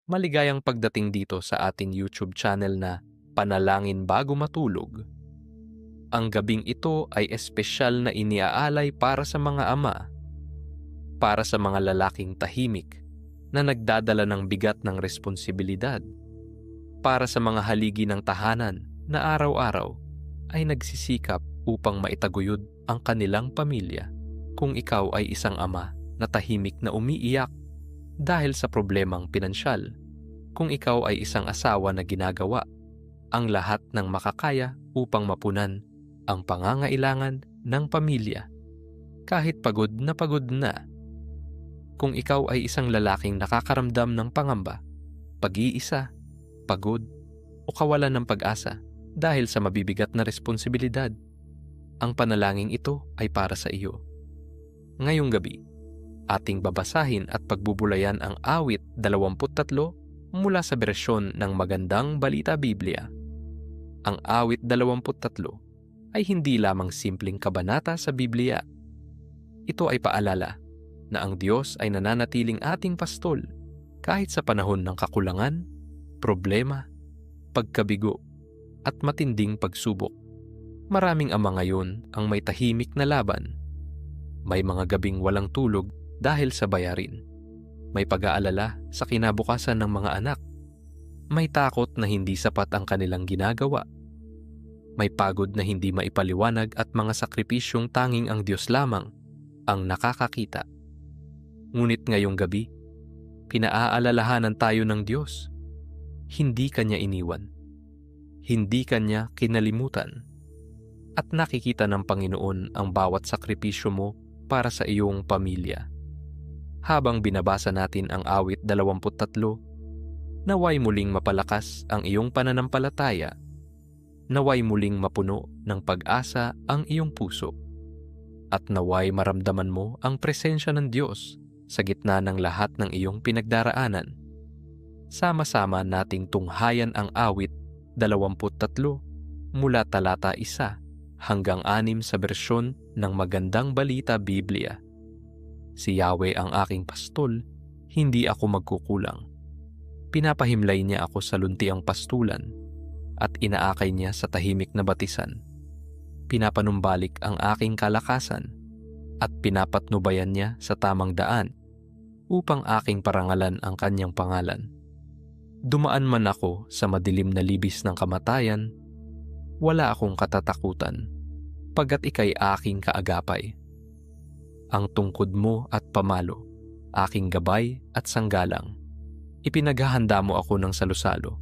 Maligayang pagdating dito sa ating YouTube channel na Panalangin Bago Matulog. Ang gabing ito ay espesyal na iniaalay para sa mga ama, para sa mga lalaking tahimik na nagdadala ng bigat ng responsibilidad, para sa mga haligi ng tahanan na araw-araw ay nagsisikap upang maitaguyod ang kanilang pamilya. Kung ikaw ay isang ama na tahimik na umiiyak dahil sa problemang pinansyal, kung ikaw ay isang asawa na ginagawa ang lahat ng makakaya upang mapunan ang pangangailangan ng pamilya, kahit pagod na, kung ikaw ay isang lalaking nakakaramdam ng pangamba, pag-iisa, pagod, o kawalan ng pag-asa dahil sa mabibigat na responsibilidad, ang panalangin ito ay para sa iyo. Ngayong gabi, ating babasahin at pagbubulayan ang awit 23 mula sa bersyon ng Magandang Balita Biblia. Ang awit 23 ay hindi lamang simpleng kabanata sa Biblia. Ito ay paalala na ang Diyos ay nananatiling ating pastol kahit sa panahon ng kakulangan, problema, pagkabigo, at matinding pagsubok. Maraming ama ngayon ang may tahimik na laban. May mga gabing walang tulog dahil sa bayarin. May pag-aalala sa kinabukasan ng mga anak. May takot na hindi sapat ang kanilang ginagawa. May pagod na hindi maipaliwanag at mga sakripisyong tanging ang Diyos lamang ang nakakakita. Ngunit ngayong gabi, pinaaalalahanan tayo ng Diyos. Hindi Kanya iniwan. Hindi Kanya kinalimutan. At nakikita ng Panginoon ang bawat sakripisyo mo para sa iyong pamilya. Habang binabasa natin ang awit 23, naway muling mapalakas ang iyong pananampalataya. Naway muling mapuno ng pag-asa ang iyong puso. At naway maramdaman mo ang presensya ng Diyos sa gitna ng lahat ng iyong pinagdaraanan. Sama-sama nating tunghayan ang awit 23 mula talata 1 hanggang 6 sa bersyon ng Magandang Balita Biblia. Si Yahweh ang aking pastol, hindi ako magkukulang. Pinapahimlay niya ako sa luntiang pastulan at inaakay niya sa tahimik na batisan. Pinapanumbalik ang aking kalakasan at pinapatnubayan niya sa tamang daan upang aking parangalan ang kanyang pangalan. Dumaan man ako sa madilim na libis ng kamatayan, wala akong katatakutan, pagkat ika'y aking kaagapay. Ang tungkod mo at pamalo, aking gabay at sanggalang. Ipinaghahanda mo ako ng salusalo,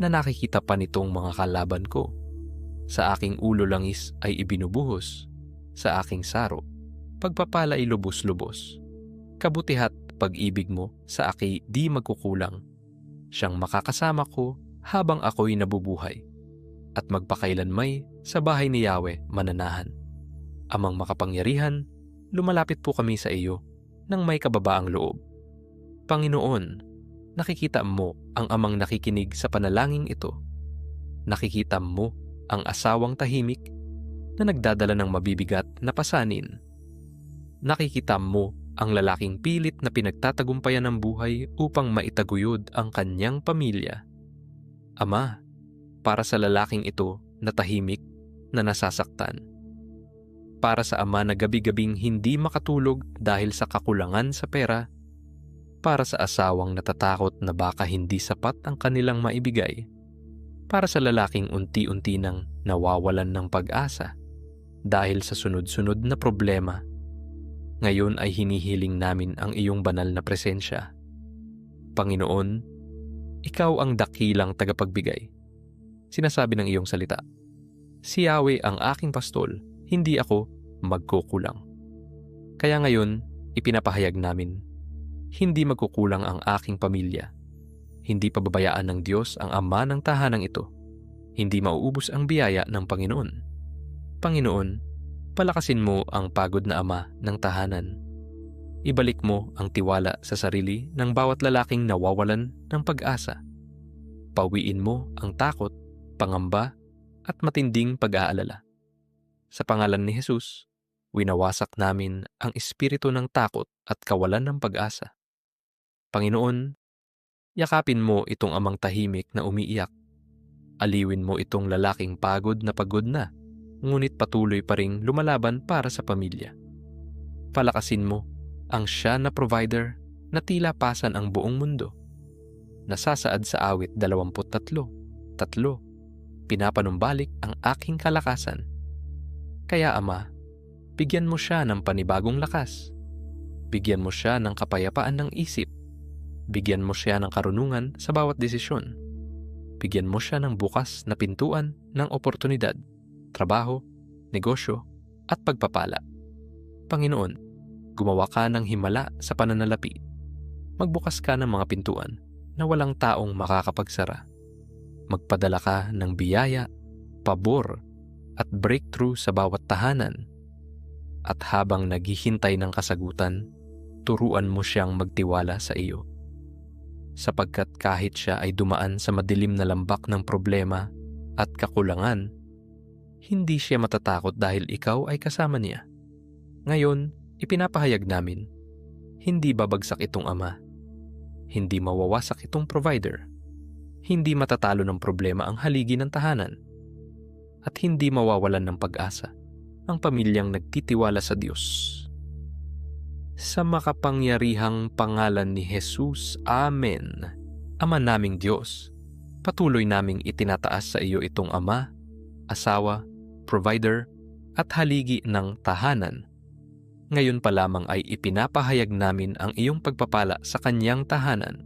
na nakikita pa nitong mga kalaban ko. Sa aking ulo langis ay ibinubuhos, sa aking saro, pagpapala ay lubos-lubos. Kabutihat pag-ibig mo sa aki di magkukulang. Siyang makakasama ko habang ako'y nabubuhay, at magpakailanmay sa bahay ni Yahweh mananahan. Amang makapangyarihan, lumalapit po kami sa iyo ng may kababaang loob. Panginoon, nakikita mo ang amang nakikinig sa panalangin ito. Nakikita mo ang asawang tahimik na nagdadala ng mabibigat na pasanin. Nakikita mo ang lalaking pilit na pinagtatagumpayan ng buhay upang maitaguyod ang kanyang pamilya. Ama, para sa lalaking ito na tahimik, na nasasaktan. Para sa ama na gabi-gabing hindi makatulog dahil sa kakulangan sa pera. Para sa asawang natatakot na baka hindi sapat ang kanilang maibigay. Para sa lalaking unti-unti nang nawawalan ng pag-asa dahil sa sunod-sunod na problema. Ngayon ay hinihiling namin ang iyong banal na presensya. Panginoon, ikaw ang dakilang tagapagbigay. Sinasabi ng iyong salita, si Yahweh ang aking pastol, hindi ako magkukulang. Kaya ngayon, ipinapahayag namin, hindi magkukulang ang aking pamilya. Hindi pababayaan ng Diyos ang ama ng tahanang ito. Hindi mauubos ang biyaya ng Panginoon. Panginoon, palakasin mo ang pagod na ama ng tahanan. Ibalik mo ang tiwala sa sarili ng bawat lalaking nawawalan ng pag-asa. Pawiin mo ang takot, pangamba, at matinding pag-aalala. Sa pangalan ni Jesus, winawasak namin ang espiritu ng takot at kawalan ng pag-asa. Panginoon, Yakapin mo itong amang tahimik na umiiyak. Aliwin mo itong lalaking pagod na, ngunit patuloy pa ring lumalaban para sa pamilya. Palakasin mo ang siya na provider na tila pasan ang buong mundo. Nasasaad sa awit 23, pinapanumbalik ang aking kalakasan. Kaya Ama, bigyan mo siya ng panibagong lakas. Bigyan mo siya ng kapayapaan ng isip. Bigyan mo siya ng karunungan sa bawat desisyon. Bigyan mo siya ng bukas na pintuan ng oportunidad, trabaho, negosyo, at pagpapala. Panginoon, gumawa ka ng himala sa pananalapi. Magbukas ka ng mga pintuan na walang taong makakapagsara. Magpadala ka ng biyaya, pabor, at breakthrough sa bawat tahanan. At habang naghihintay ng kasagutan, turuan mo siyang magtiwala sa iyo. Sapagkat kahit siya ay dumaan sa madilim na lambak ng problema at kakulangan, hindi siya matatakot dahil ikaw ay kasama niya. Ngayon, ipinapahayag namin, hindi babagsak itong Ama. Hindi mawawasak itong provider. Hindi matatalo ng problema ang haligi ng tahanan. At hindi mawawalan ng pag-asa ang pamilyang nagtitiwala sa Diyos. Sa makapangyarihang pangalan ni Jesus, Amen. Ama naming Diyos, patuloy naming itinataas sa iyo itong ama, asawa, provider, at haligi ng tahanan. Ngayon pa lamang ay ipinapahayag namin ang iyong pagpapala sa kanyang tahanan.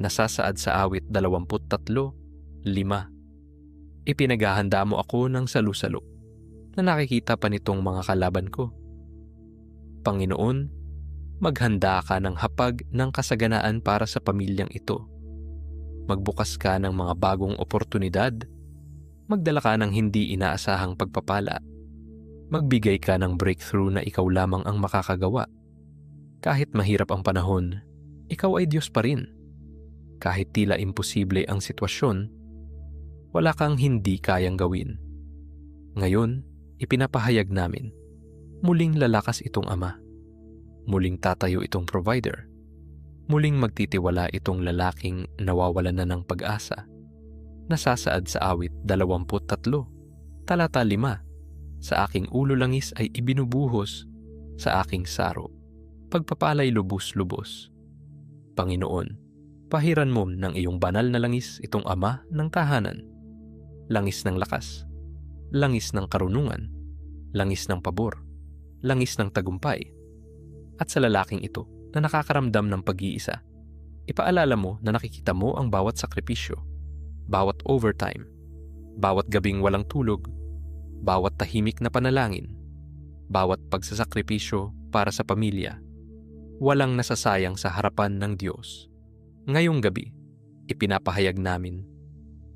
Nasasaad sa awit 23:5. Ipinaghahanda mo ako ng salu-salo na nakikita pa nitong mga kalaban ko. Panginoon, maghanda ka ng hapag ng kasaganaan para sa pamilyang ito. Magbukas ka ng mga bagong oportunidad. Magdala ka ng hindi inaasahang pagpapala. Magbigay ka ng breakthrough na ikaw lamang ang makakagawa. Kahit mahirap ang panahon, ikaw ay Diyos pa rin. Kahit tila imposible ang sitwasyon, wala kang hindi kayang gawin. Ngayon, ipinapahayag namin, muling lalakas itong Ama. Muling tatayo itong provider. Muling magtitiwala itong lalaking nawawalan na ng pag-asa. Nasasaad sa awit 23, talata 5, sa aking ulo langis ay ibinubuhos, sa aking saro, pagpapalay lubos-lubos. Panginoon, pahiran mo ng iyong banal na langis itong Ama ng tahanan. Langis ng lakas, langis ng karunungan, langis ng pabor, langis ng tagumpay. At sa lalaking ito na nakakaramdam ng pag-iisa, ipaalala mo na nakikita mo ang bawat sakripisyo, bawat overtime, bawat gabing walang tulog, bawat tahimik na panalangin, bawat pagsasakripisyo para sa pamilya. Walang nasasayang sa harapan ng Diyos. Ngayong gabi, ipinapahayag namin,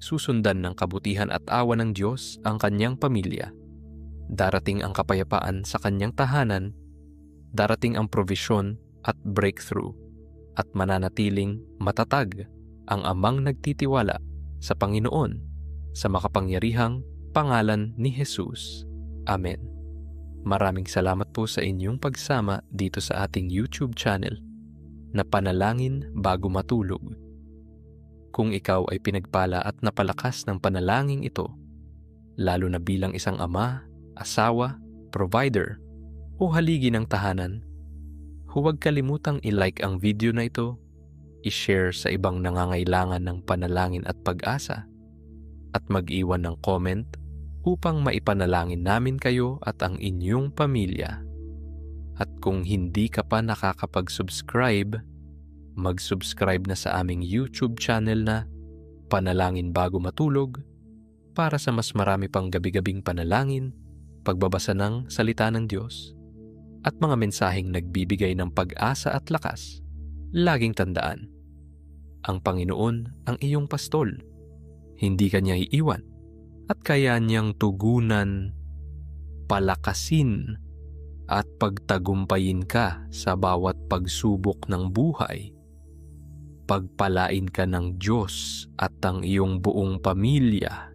susundan ng kabutihan at awa ng Diyos ang kanyang pamilya. Darating ang kapayapaan sa kanyang tahanan. Darating ang provisyon at breakthrough at mananatiling matatag ang amang nagtitiwala sa Panginoon sa makapangyarihang pangalan ni Jesus. Amen. Maraming salamat po sa inyong pagsama dito sa ating YouTube channel na Panalangin Bago Matulog. Kung ikaw ay pinagpala at napalakas ng panalangin ito, lalo na bilang isang ama, asawa, provider, o haligi ng tahanan, huwag kalimutang i-like ang video na ito, i-share sa ibang nangangailangan ng panalangin at pag-asa, at mag-iwan ng comment upang maipanalangin namin kayo at ang inyong pamilya. At kung hindi ka pa nakakapag-subscribe, mag-subscribe na sa aming YouTube channel na Panalangin Bago Matulog para sa mas marami pang gabi-gabing panalangin, pagbabasa ng salita ng Diyos, at mga mensaheng nagbibigay ng pag-asa at lakas. Laging tandaan, ang Panginoon ang iyong pastol. Hindi ka niya iiwan at kaya niyang tugunan, palakasin at pagtagumpayin ka sa bawat pagsubok ng buhay. Pagpalain ka ng Diyos at ang iyong buong pamilya